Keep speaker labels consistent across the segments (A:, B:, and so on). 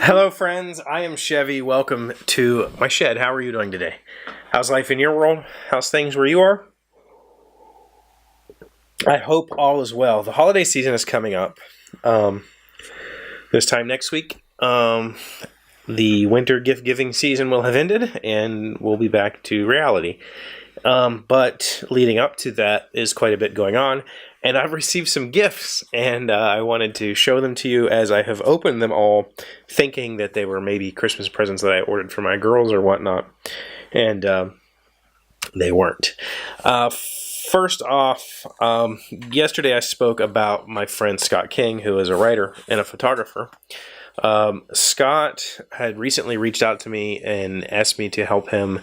A: Hello friends, I am Chevee. Welcome to my shed. How are you doing today? How's life in your world? How's things where you are? I hope all is well. The holiday season is coming up. This time next week, the winter gift giving season will have ended and we'll be back to reality. But leading up to that is quite a bit going on. And I've received some gifts, and I wanted to show them to you as I have opened them all, thinking that they were maybe Christmas presents that I ordered for my girls or whatnot, and they weren't. First off, yesterday I spoke about my friend Scott King, who is a writer and a photographer. Scott had recently reached out to me and asked me to help him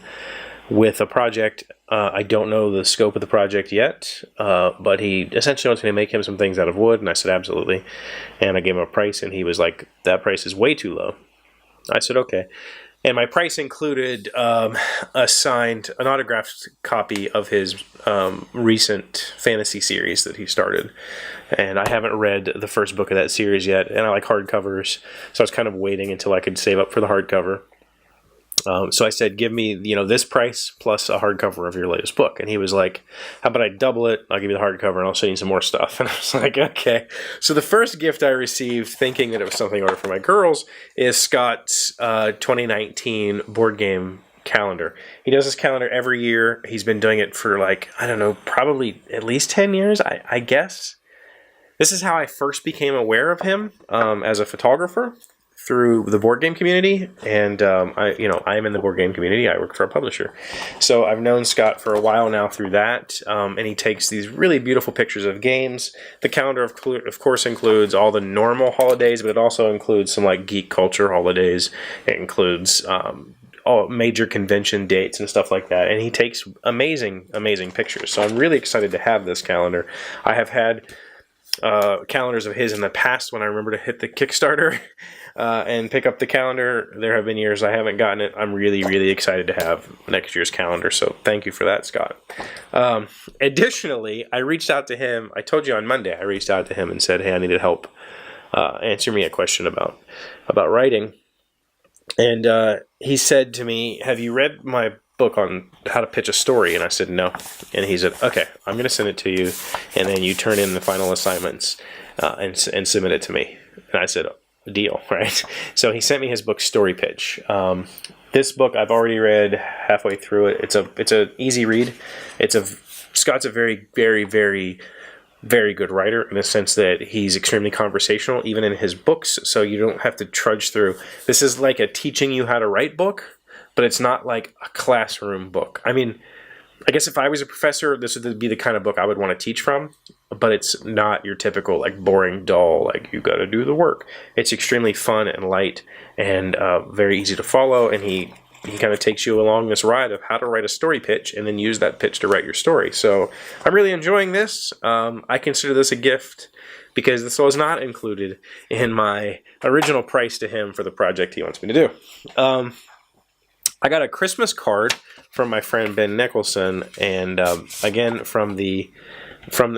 A: with a project. I don't know the scope of the project yet, but he essentially wants me to make him some things out of wood, and I said absolutely. And I gave him a price, and he was like, that price is way too low. I said, okay. And my price included an autographed copy of his recent fantasy series that he started. And I haven't read the first book of that series yet, and I like hardcovers, so I was kind of waiting until I could save up for the hardcover. So I said, give me, this price plus a hardcover of your latest book. And he was like, how about I double it? I'll give you the hardcover and I'll send you some more stuff. And I was like, okay. So the first gift I received, thinking that it was something I ordered for my girls, is Scott's 2019 board game calendar. He does this calendar every year. He's been doing it for probably at least 10 years, I guess. This is how I first became aware of him as a photographer, through the board game community, and I am in the board game community. I work for a publisher, so I've known Scott for a while now through that. And he takes these really beautiful pictures of games. The calendar, of course, includes all the normal holidays, but it also includes some like geek culture holidays. It includes all major convention dates and stuff like that. And he takes amazing pictures. So I'm really excited to have this calendar. I have had calendars of his in the past when I remember to hit the Kickstarter and pick up the calendar. There have been years I haven't gotten it. I'm really excited to have next year's calendar, so thank you for that, Scott. Additionally, I reached out to him. I told you on Monday I reached out to him and said, hey, I needed help answer me a question about writing. And he said to me, have you read my book on how to pitch a story? And I said no. And he said, okay, I'm going to send it to you, and then you turn in the final assignments and submit it to me. And I said, deal, right? So he sent me his book, Story Pitch. This book I've already read halfway through it. It's a easy read. Scott's a very good writer in the sense that he's extremely conversational, even in his books. So you don't have to trudge through. This is like a teaching you how to write book, but it's not like a classroom book. I mean, I guess if I was a professor, this would be the kind of book I would want to teach from, but it's not your typical like boring, dull, like you got to do the work. It's extremely fun and light and very easy to follow, and he kind of takes you along this ride of how to write a story pitch and then use that pitch to write your story. So I'm really enjoying this. I consider this a gift because this was not included in my original price to him for the project he wants me to do. I got a Christmas card from my friend Ben Nicholson, and again from the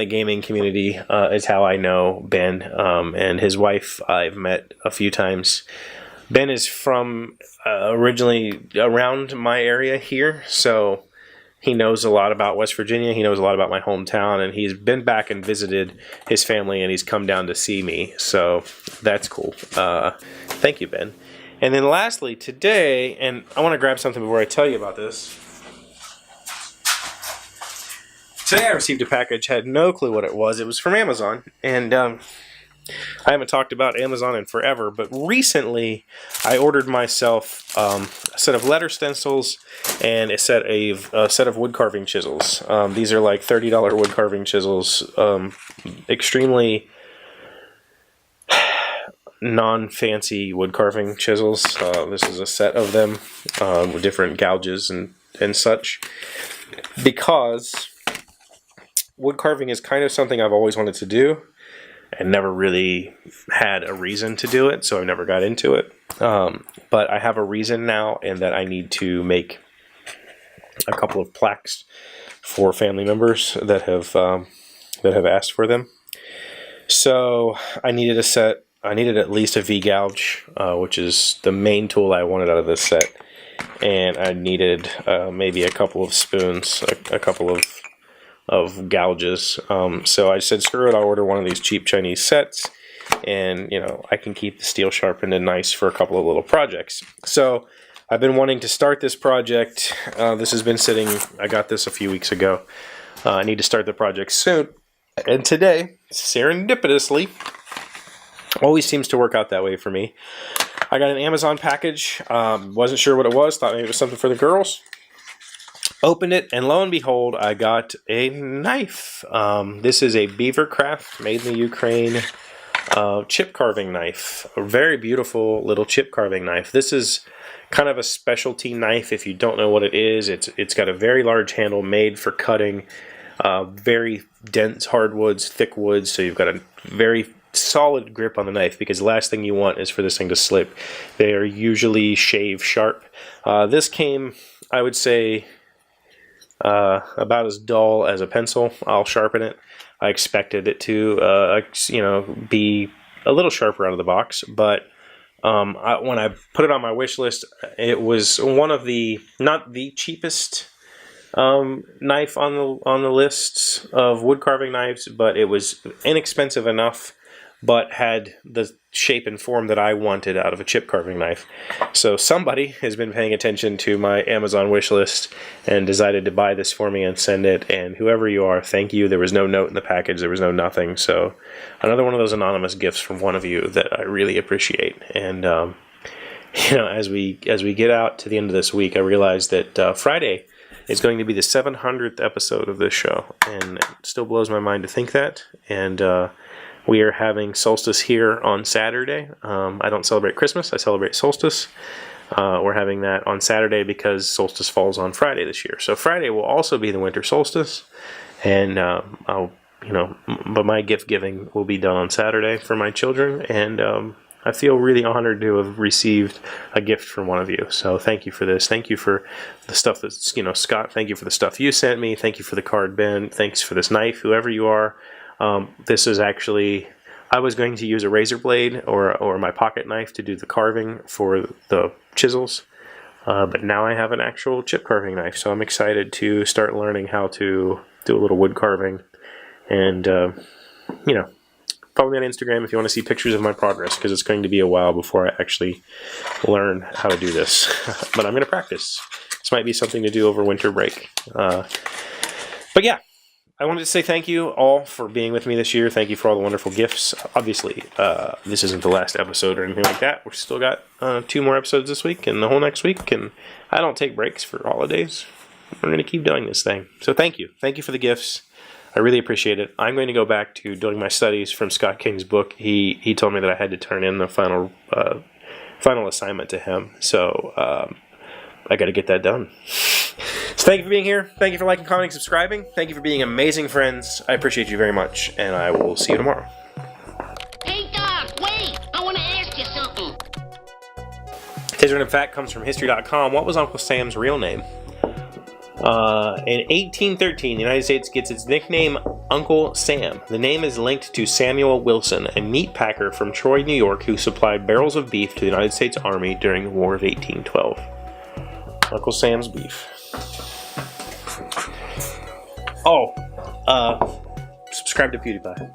A: gaming community is how I know Ben, and his wife I've met a few times. Ben is from originally around my area here, so he knows a lot about West Virginia. He knows a lot about my hometown, and he's been back and visited his family, and he's come down to see me, so that's cool. Thank you, Ben. And then lastly, today, and I want to grab something before I tell you about this. Today I received a package, had no clue what it was. It was from Amazon, and I haven't talked about Amazon in forever, but recently I ordered myself a set of letter stencils and a set of wood carving chisels. These are like $30 wood carving chisels, extremely non-fancy wood carving chisels. This is a set of them with different gouges and such, because wood carving is kind of something I've always wanted to do and never really had a reason to do it, so I never got into it. But I have a reason now, in that I need to make a couple of plaques for family members that have asked for them. So I needed a set. I needed at least a V-gouge, which is the main tool I wanted out of this set. And I needed maybe a couple of spoons, a couple of gouges. So I said, screw it, I'll order one of these cheap Chinese sets. And, you know, I can keep the steel sharpened and nice for a couple of little projects. So I've been wanting to start this project. This has been sitting, I got this a few weeks ago. I need to start the project soon. And today, serendipitously, always seems to work out that way for me, I got an Amazon package. Wasn't sure what it was. Thought maybe it was something for the girls. Opened it, and lo and behold, I got a knife. This is a Beavercraft, made in the Ukraine, chip carving knife. A very beautiful little chip carving knife. This is kind of a specialty knife. If you don't know what it is, it's got a very large handle made for cutting very dense hardwoods, thick woods. So you've got a very solid grip on the knife, because the last thing you want is for this thing to slip. They are usually shave sharp. This came, I would say, about as dull as a pencil. I'll sharpen it. I expected it to, you know, be a little sharper out of the box, but when I put it on my wish list, it was one of the, not the cheapest knife on the lists of wood carving knives, but it was inexpensive enough, but had the shape and form that I wanted out of a chip carving knife. So somebody has been paying attention to my Amazon wish list and decided to buy this for me and send it. And whoever you are, thank you. There was no note in the package. There was no nothing. So another one of those anonymous gifts from one of you that I really appreciate. And you know, as we get out to the end of this week, I realized that Friday is going to be the 700th episode of this show, and it still blows my mind to think that. And we are having solstice here on Saturday. I don't celebrate Christmas, I celebrate solstice. We're having that on Saturday because solstice falls on Friday this year. So Friday will also be the winter solstice, and I'll, you know, but my gift giving will be done on Saturday for my children, and I feel really honored to have received a gift from one of you. So thank you for this. Thank you for the stuff that's, you know, Scott, thank you for the stuff you sent me. Thank you for the card, Ben. Thanks for this knife, whoever you are. This is actually, I was going to use a razor blade or my pocket knife to do the carving for the chisels, but now I have an actual chip carving knife, so I'm excited to start learning how to do a little wood carving. And, you know, follow me on Instagram if you want to see pictures of my progress, because it's going to be a while before I actually learn how to do this. But I'm going to practice. This might be something to do over winter break. But yeah. I wanted to say thank you all for being with me this year. Thank you for all the wonderful gifts. Obviously, this isn't the last episode or anything like that. We've still got 2 more episodes this week and the whole next week, and I don't take breaks for holidays. We're going to keep doing this thing. So thank you. Thank you for the gifts. I really appreciate it. I'm going to go back to doing my studies from Scott King's book. He told me that I had to turn in the final assignment to him. So I got to get that done. So thank you for being here. Thank you for liking, commenting, subscribing. Thank you for being amazing friends. I appreciate you very much, and I will see you tomorrow.
B: Hey, Doc, wait! I want to ask you something.
A: Today's random fact comes from History.com. What was Uncle Sam's real name? In 1813, the United States gets its nickname Uncle Sam. The name is linked to Samuel Wilson, a meat packer from Troy, New York, who supplied barrels of beef to the United States Army during the War of 1812. Uncle Sam's beef. Oh, subscribe to PewDiePie.